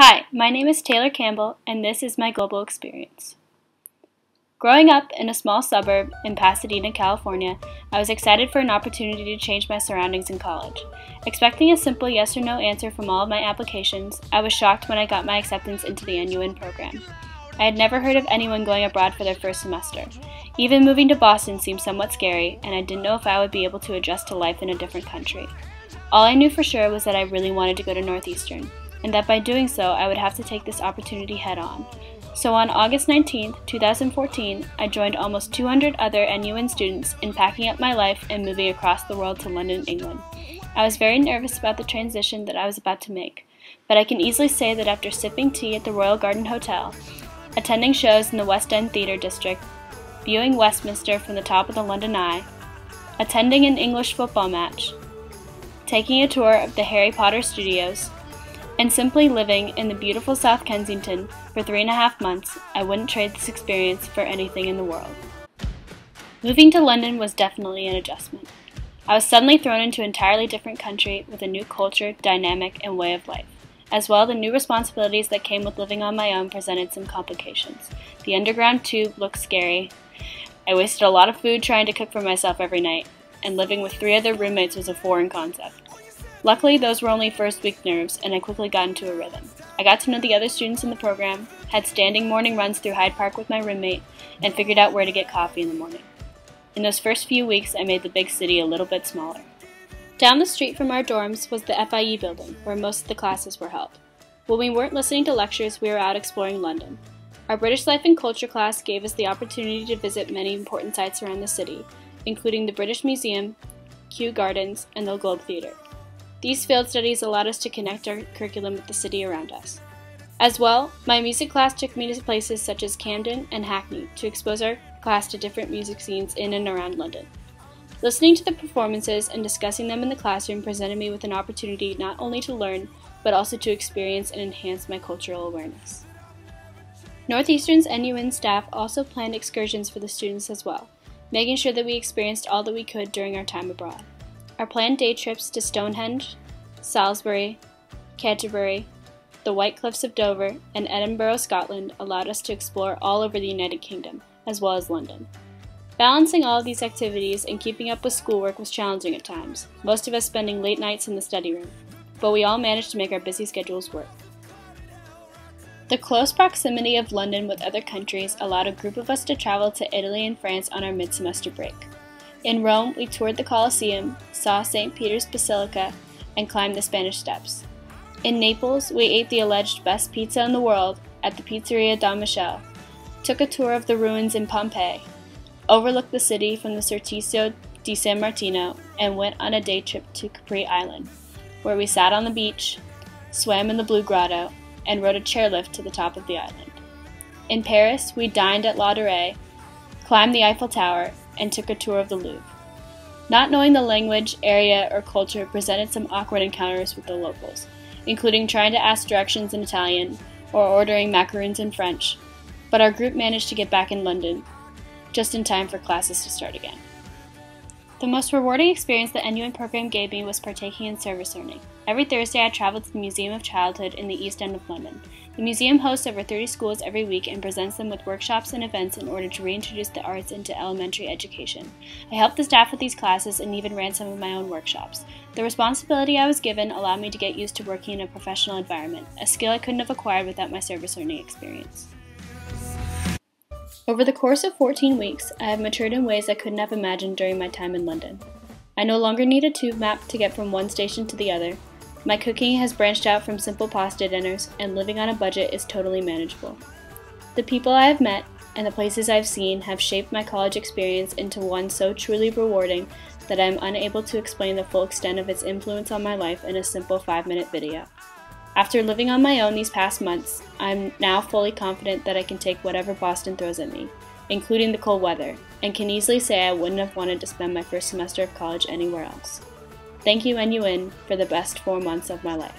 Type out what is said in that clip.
Hi, my name is Taylor Campbell, and this is my global experience. Growing up in a small suburb in Pasadena, California, I was excited for an opportunity to change my surroundings in college. Expecting a simple yes or no answer from all of my applications, I was shocked when I got my acceptance into the Nuin program. I had never heard of anyone going abroad for their first semester. Even moving to Boston seemed somewhat scary, and I didn't know if I would be able to adjust to life in a different country. All I knew for sure was that I really wanted to go to Northeastern, and that by doing so, I would have to take this opportunity head-on. So on August 19, 2014, I joined almost 200 other NUN students in packing up my life and moving across the world to London, England. I was very nervous about the transition that I was about to make, but I can easily say that after sipping tea at the Royal Garden Hotel, attending shows in the West End Theatre District, viewing Westminster from the top of the London Eye, attending an English football match, taking a tour of the Harry Potter studios, and simply living in the beautiful South Kensington for 3.5 months, I wouldn't trade this experience for anything in the world. Moving to London was definitely an adjustment. I was suddenly thrown into an entirely different country with a new culture, dynamic, and way of life. As well, the new responsibilities that came with living on my own presented some complications. The underground tube looked scary. I wasted a lot of food trying to cook for myself every night, and living with 3 other roommates was a foreign concept. Luckily, those were only first week nerves, and I quickly got into a rhythm. I got to know the other students in the program, had standing morning runs through Hyde Park with my roommate, and figured out where to get coffee in the morning. In those first few weeks, I made the big city a little bit smaller. Down the street from our dorms was the FIE building, where most of the classes were held. When we weren't listening to lectures, we were out exploring London. Our British Life and Culture class gave us the opportunity to visit many important sites around the city, including the British Museum, Kew Gardens, and the Globe Theatre. These field studies allowed us to connect our curriculum with the city around us. As well, my music class took me to places such as Camden and Hackney to expose our class to different music scenes in and around London. Listening to the performances and discussing them in the classroom presented me with an opportunity not only to learn, but also to experience and enhance my cultural awareness. Northeastern's NUN staff also planned excursions for the students as well, making sure that we experienced all that we could during our time abroad. Our planned day trips to Stonehenge, Salisbury, Canterbury, the White Cliffs of Dover, and Edinburgh, Scotland allowed us to explore all over the United Kingdom, as well as London. Balancing all of these activities and keeping up with schoolwork was challenging at times, most of us spending late nights in the study room, but we all managed to make our busy schedules work. The close proximity of London with other countries allowed a group of us to travel to Italy and France on our mid-semester break. In Rome, we toured the Colosseum, saw St. Peter's Basilica, and climbed the Spanish Steps. In Naples, we ate the alleged best pizza in the world at the Pizzeria Don Michele, took a tour of the ruins in Pompeii, overlooked the city from the Certicio di San Martino, and went on a day trip to Capri Island, where we sat on the beach, swam in the Blue Grotto, and rode a chairlift to the top of the island. In Paris, we dined at La Durée, climbed the Eiffel Tower, and took a tour of the Louvre. Not knowing the language, area, or culture presented some awkward encounters with the locals, including trying to ask directions in Italian or ordering macaroons in French, but our group managed to get back in London just in time for classes to start again. The most rewarding experience the NUN program gave me was partaking in service learning. Every Thursday I traveled to the Museum of Childhood in the East End of London. The museum hosts over 30 schools every week and presents them with workshops and events in order to reintroduce the arts into elementary education. I helped the staff with these classes and even ran some of my own workshops. The responsibility I was given allowed me to get used to working in a professional environment, a skill I couldn't have acquired without my service learning experience. Over the course of 14 weeks, I have matured in ways I couldn't have imagined during my time in London. I no longer need a tube map to get from one station to the other. My cooking has branched out from simple pasta dinners, and living on a budget is totally manageable. The people I have met and the places I've seen have shaped my college experience into one so truly rewarding that I am unable to explain the full extent of its influence on my life in a simple 5-minute video. After living on my own these past months, I'm now fully confident that I can take whatever Boston throws at me, including the cold weather, and can easily say I wouldn't have wanted to spend my first semester of college anywhere else. Thank you, NUN, for the best 4 months of my life.